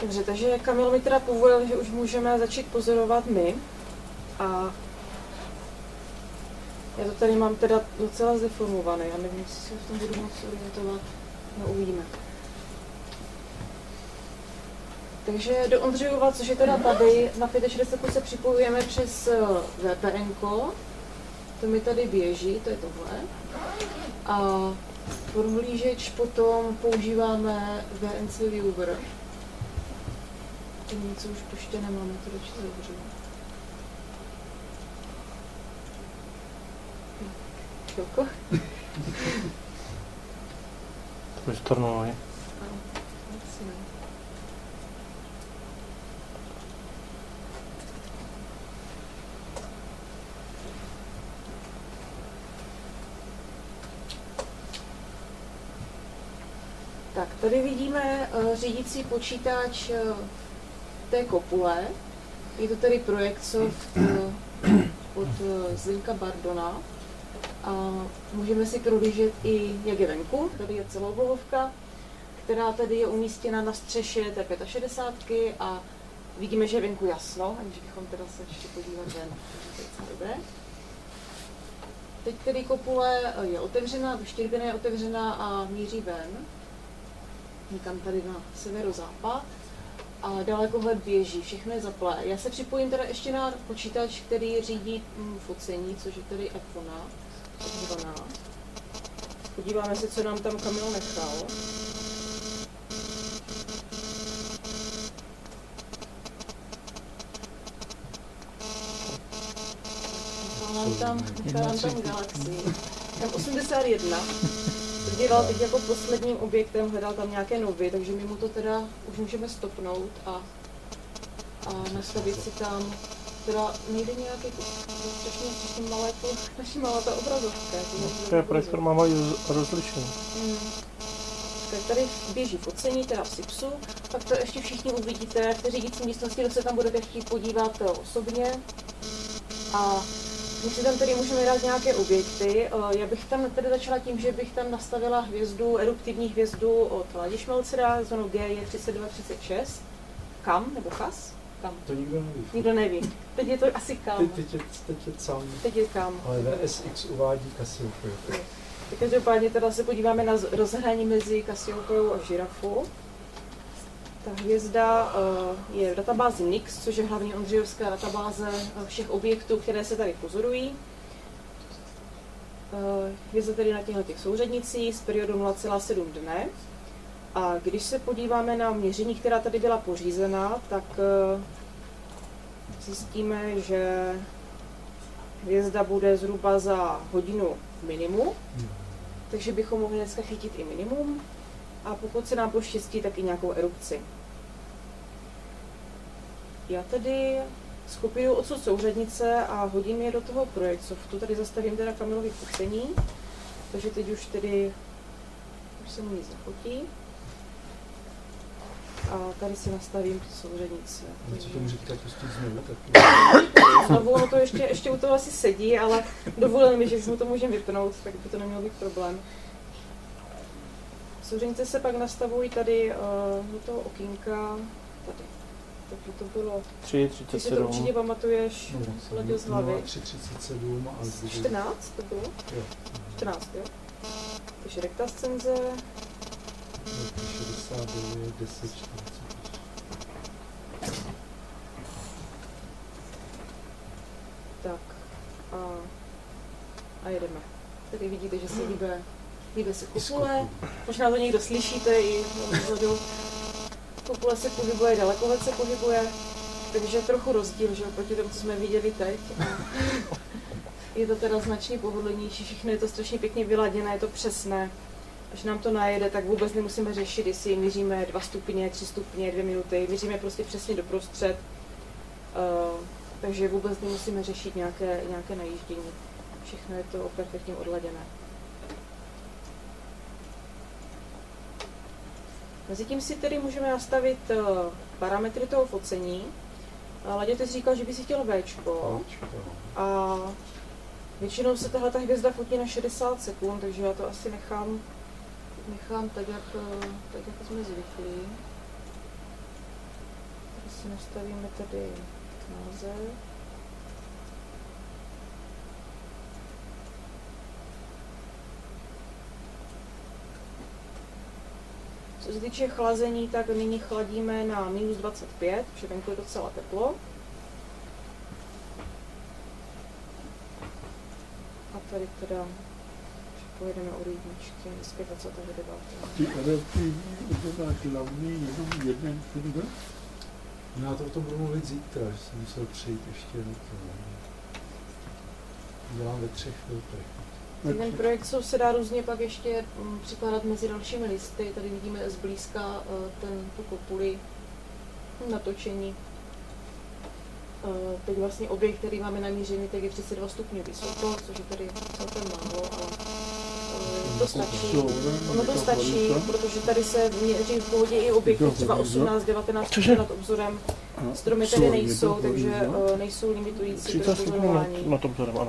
Dobře, takže Kamil mi teda povolil, že už můžeme začít pozorovat my. A já to tady mám teda docela zdeformované, já nevím, jestli se v tom budu moc orientovat, no uvidíme. Takže do Ondřejova, což je teda tady, na 65 se připojujeme přes VPN-ko, to mi tady běží, to je tohle. A prohlížeč potom používáme VNC Viewer. To něco už ještě nemáme, to radši zavřu. Chvilku. Vystornuli. Tak, tady vidíme řídící počítač té kopule. Je to tady projekt od Zdenka Bardona. A můžeme si prohlížet i, jak je venku. Tady je celooblohovka, která tady je umístěna na střeše té 65 a vidíme, že je venku jasno, aniž bychom teda se ještě podívat ven. Takže to je dobré. Teď tedy kopule je otevřená, štěrbina je otevřená a míří ven. Někam tady na severozápad. A dalekohled běží, všechno je zaplé. Já se připojím teda ještě na počítač, který řídí focení, což je tedy iPhone 12. Podíváme se, co nám tam Kamil nechal. Nechal nám tam Galaxii. Tam 81. Dělal teď jako posledním objektem, hledal tam nějaké novy, takže my mu to teda už můžeme stopnout a nastavit si tam. Teda nejde nějaký strašně malé, naši malá ta obrazovka. To je projektor má malý rozlišení. Tak tady běží focení, teda v SIPSu, pak to ještě všichni uvidíte v té řídící místnosti, kdo se tam budete chtít podívat osobně. A my si tam tedy můžeme dát nějaké objekty. Já bych tam tedy začala tím, že bych tam nastavila hvězdu, eruptivní hvězdu od Ladišmelcera, zvanou GJ3236. Kam nebo Chas? Kam? To nikdo neví. Nikdo neví. Teď je to asi Kam. Teď je Kam. Teď je Kam. Ale VSX uvádí Cassiopeia. Tak každopádně teda se podíváme na rozhraní mezi Cassiopeiou a žirafu. Ta hvězda je v databázi NIX, což je hlavní ondřejovská databáze všech objektů, které se tady pozorují. Hvězda tedy na těchto souřadnicích s periodou 0,7 dne. A když se podíváme na měření, která tady byla pořízena, tak zjistíme, že hvězda bude zhruba za hodinu minimum, takže bychom mohli dneska chytit i minimum. A pokud se nám poštěstí, tak i nějakou erupci. Já tedy skopíruju odsud souřadnice a hodím je do toho projektsoftu. Tady zastavím teda Kamilovi focení, takže teď už tedy už se mu nic nefotí. A tady si nastavím souřadnice. Co to může teďka pustit znovu? Znovu, ono to ještě u toho asi sedí, ale dovolil mi, že mu to můžeme vypnout, tak by to neměl být problém. Souřadnice se pak nastavují tady do toho okýnka, tady. Takže to bylo... 3,37. Ty si to určitě pamatuješ, sledil z hlavy. 3,37 a 14 to bylo? Jo. 14, jo. Takže rektascenze. 69, 10, 40. Tak. A jedeme. Tady vidíte, že se hýbe se kopule. Možná to někdo slyšíte i vzadu. Kopule se pohybuje, dalekohled se pohybuje. Takže je trochu rozdíl, že oproti tomu, co jsme viděli teď. Je to teda značně pohodlnější, všechno je to strašně pěkně vyladěné, je to přesné. Až nám to najede, tak vůbec nemusíme řešit, jestli měříme 2 stupně, 3 stupně, 2 minuty, měříme prostě přesně doprostřed. Takže vůbec nemusíme řešit nějaké najíždění. Všechno je to perfektně odladěné. Mezitím si tedy můžeme nastavit parametry toho focení. Laďa, ty jsi říkal, že by si chtěl Včko. A většinou se tahle hvězda fotí na 60 sekund, takže já to asi nechám tak, jak jsme zvyklí. si nastavíme tady název. Co se týče chlazení, tak nyní chladíme na minus 25, protože venku je docela teplo. A tady teda pojedeme od jedničky, zpěvat co tady debata. Ty adaptivní máš hlavní jenom jeden film? No já to o tom budu mluvit zítra, že jsem musel přijít ještě na to. Dělám ve 3 filtrech. Ten projekt se dá různě pak ještě přikládat mezi dalšími listy. Tady vidíme zblízka tu kopuli natočení. Teď vlastně objekt, který máme namířený, tak je 32 stupňů vysoko, což je tady celkem málo, ale to stačí. Ono to stačí, protože tady se měří v pohodě i objekty třeba 18-19 nad obzorem. Stromy tady nejsou, takže nejsou limitující pro pozorování.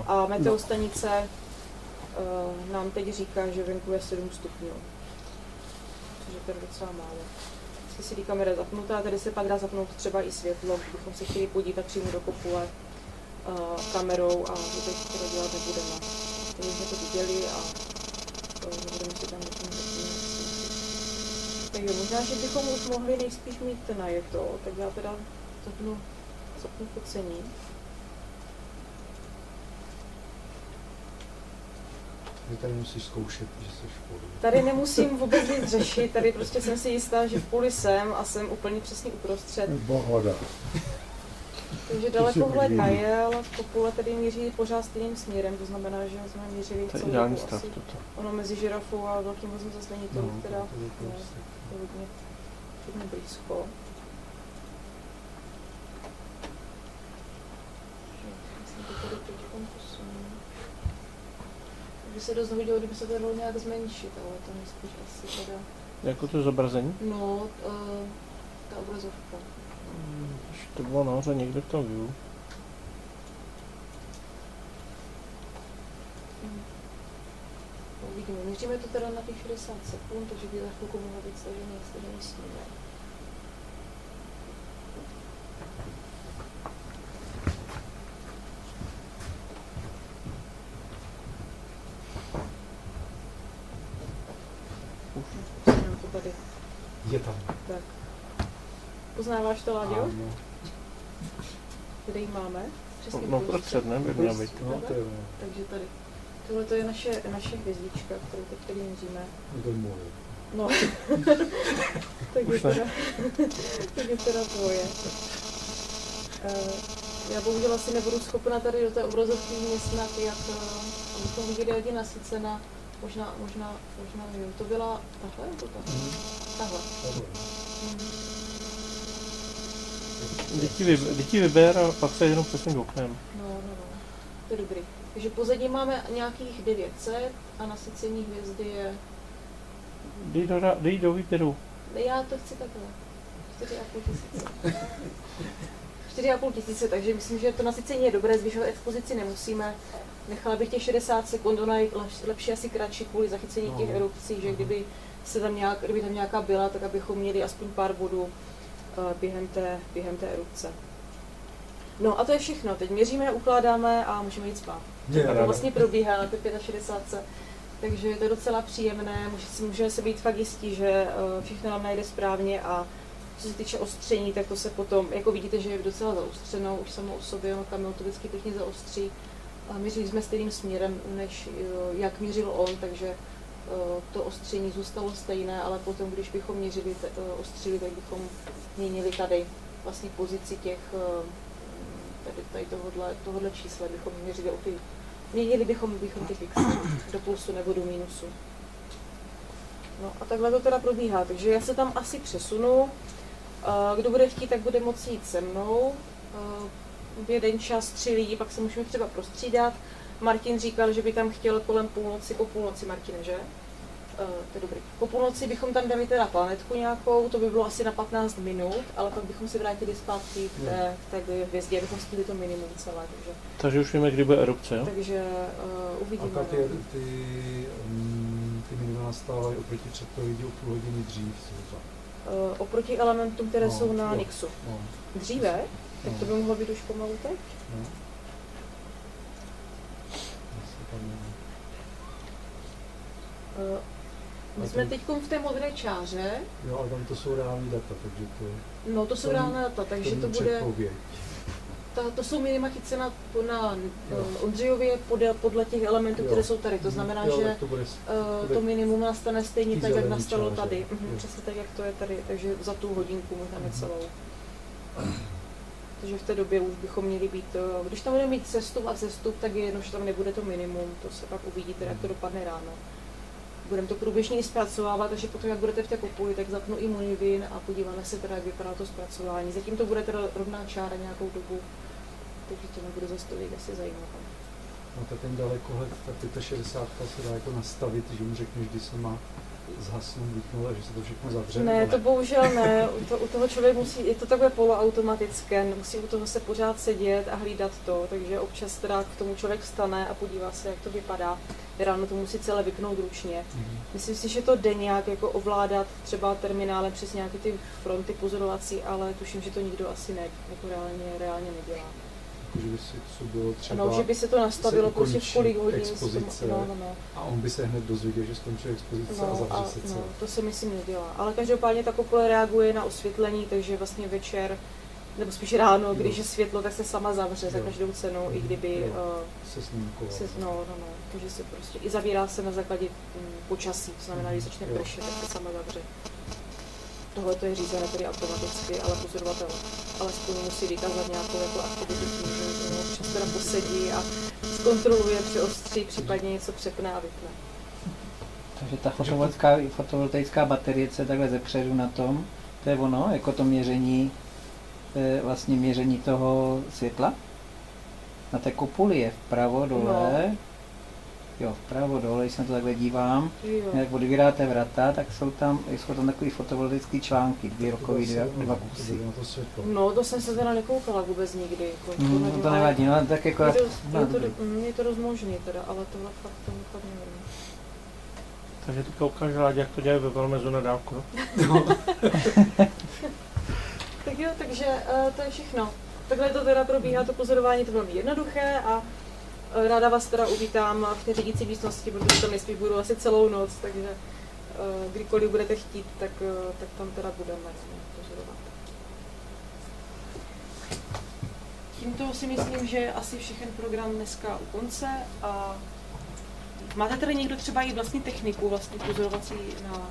A meteostanice nám teď říká, že venku je 7 stupňů, což je tady docela málo. CD kamera je zapnutá, tady se pak dá zapnout třeba i světlo, kdybychom se chtěli podívat přímo do kopule kamerou, a to teď teda dělat nebudeme. Takže jsme to viděli a nebudeme si tam takže možná, že bychom už mohli nejspíš mít najeto, tak já teda zapnu focení. Vy tady musíš zkoušet, že jsi v poli. Tady nemusím vůbec nic řešit, tady prostě jsem si jistá, že v poli jsem a jsem úplně přesně uprostřed. Bohoda. Takže dalekohled najel, kopule tady míří pořád stejným směrem, to znamená, že jsme mířili celou dobu asi. Ono mezi žirafou a velkým vozem zase není to, teda je hodně blízko. By se dost hodilo, kdyby se to dalo nějak zmenšit, ale to nejspíš asi teda... Jako to zobrazení? No, ta obrazovka. To bylo nahoře někde v tom view. Uvidíme. Měříme to teda na těch 60 sekund, takže by za chvilku mohlo být stažený snímek. Tady. Je tam. Tak. Poznáváš to, Láďo? Ano. Kde ji máme? Přesně No prostřed, ne? By měla být. No, to je ono. Takže tady. Tohle to je naše hvězdička, kterou teď tady měříme. To je moje. No. tak je teda tvoje. Já bohužel asi nebudu schopna tady do té obrazovky vměstnat, jak abychom viděli, jak je nasycena. Možná, jo. To byla tahle nebo tahle? Tahle. Děti vyber a pak se jenom přesně oknem. No. To je dobrý. Takže pozadí máme nějakých 900 a nasycení hvězdy je... Dej do výběru. Já to chci takhle. 4,5 tisíce, takže myslím, že to nasycení je dobré, zvyšovat expozici nemusíme. Nechala bych těch 60 sekund, ona je lepší asi kratší kvůli zachycení těch erupcí, že kdyby tam nějaká byla, tak abychom měli aspoň pár bodů během té erupce. No a to je všechno, teď měříme, ukládáme a můžeme jít spát. To vlastně probíhá na té 65, takže to je docela příjemné, můžeme se být fakt jistí, že všechno nám najde správně, a co se týče ostření, tak to se potom, jako vidíte, že je docela zaostřeno, už samo o sobě, Kamil to vždycky pěkně zaostří. A měřili jsme stejným směrem, než jak měřil on, takže to ostření zůstalo stejné, ale potom, když bychom ostřili, tak bychom měnili tady vlastně pozici těch, tady tohohle čísla, bychom měnili bychom ty fixy do plusu nebo do mínusu. No a takhle to teda probíhá, takže já se tam asi přesunu. Kdo bude chtít, tak bude moci jít se mnou. V jeden čas 3 lidi, pak se můžeme třeba prostřídat. Martin říkal, že by tam chtěl kolem půlnoci, po půlnoci, Martine, že? To je dobrý. Po půlnoci bychom tam dali teda planetku nějakou, to by bylo asi na 15 minut, ale pak bychom si vrátili zpátky k té hvězdě, abychom stihli to minimum celé. Takže už víme, kdy bude erupce, jo? Takže uvidíme. A ty minima nastávají oproti předpovědi o půl hodiny dřív. oproti elementům, které jsou na jo. Nixu. No. Dříve, tak to by mohlo být už pomalu teď. No. Asi tam je. My jsme teď v té modré čáře. Jo, ale tam to jsou reální data, takže to... No to jsou reálná data, takže to bude... Předpověď. To jsou minima chycena na Ondřejově podle těch elementů, které jsou tady. To znamená, jo, že to, bude, to minimum nastane stejně tak, jak nastalo čáře. tady. Přesně tak, jak to je tady. Takže za tu hodinku možná necelou. Takže v té době už bychom měli být, když tam budeme mít sestup a vzestup, tak je jedno, že tam nebude to minimum. To se pak uvidíte, jak to dopadne ráno. Budeme to průběžně i zpracovávat, takže potom, jak budete v té kopuli, tak zapnu i Monivin a podíváme se teda, jak vypadá to zpracování. Zatím to bude teda rovná čára nějakou dobu, takže to nebude zase tolik asi zajímavé. No tak ten dalekohled, ta 65 se dá jako nastavit, že mu řekneš, kdy se má zhasnout, vypnout a že se to všechno zavře. Ne, to bohužel ne. U toho člověk musí, je to takové poloautomatické, musí u toho se pořád sedět a hlídat to, takže občas teda k tomu člověk vstane a podívá se, jak to vypadá. Ráno to musí celé vypnout ručně. Myslím si, že to jde nějak jako ovládat třeba terminálem přes nějaké ty fronty pozorovací, ale tuším, že to nikdo asi jako reálně nedělá. Že by si to bylo třeba... No, že by se to nastavilo prostě v kolik hodin. Expozice, no. A on by se hned dozvěděl, že skončí expozice a zavře se celé. No, to se myslím nedělá. Ale každopádně ta kopule reaguje na osvětlení, takže vlastně večer, nebo spíš ráno, když je světlo, tak se sama zavře za každou cenu, i kdyby se snímkovala. No. Takže se prostě i zavírá se na základě počasí, to znamená, když začne pršet, tak se sama zavře. Tohle to je řízené tedy automaticky, ale pozorovatel alespoň musí vykázat nějakou jako aktivitu tím, že občas teda posedí a zkontroluje, přiostří, případně něco přepne a vypne. Takže ta fotovoltaická baterie se takhle zepředu na tom, to je ono, jako to měření, vlastně měření toho světla. Na té kopuli je vpravo dole, jo, vpravo dole, když se na to takhle dívám, jak odvíráte vrata, tak jsou tam takový fotovoltaický články, dva kusy. No, to jsem se teda nekoukala vůbec nikdy. Jako, to nevadí, no, tak jako... Je to dost možný teda, ale tohle fakt nevím. Takže ty koukáš rádi, jak to dělají ve Velmezu na dálku, no? Tak jo, takže to je všechno. Takhle to teda probíhá, to pozorování, to velmi jednoduché a ráda vás teda uvítám v té řídící místnosti, protože tam nejspíš budu asi celou noc, takže kdykoliv budete chtít, tak tam teda budeme pozorovat. Tímto si myslím, že asi všechen program dneska u konce a máte tady někdo třeba i vlastní techniku, vlastní pozorovací na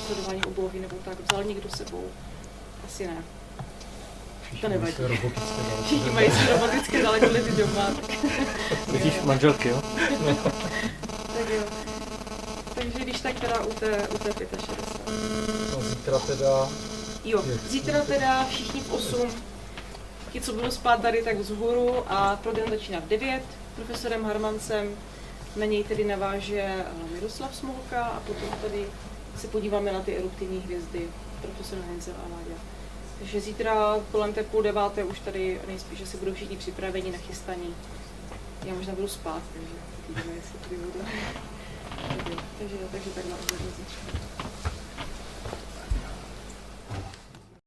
sledování oblohy nebo tak, vzal někdo sebou? Asi ne. To nevadí. Všichni mají své robotické dalekolety doma. Vidíš manželky, jo? Tak jo. Takže když tak teda u té 65. No, zítra teda... Jo, zítra teda všichni v 8. Ti, co budou spát tady, tak vzhůru a program začíná v 9 profesorem Harmancem. Na něj tedy naváže Miroslav Smolka a potom tady se podíváme na ty eruptivní hvězdy profesor Heinzel a Láďa. Takže zítra kolem té 8:30 už tady nejspíš asi budou všichni připraveni, nachystaní. Já možná budu spát, takže uvidíme, jestli tady budu. Takže takhle zítra.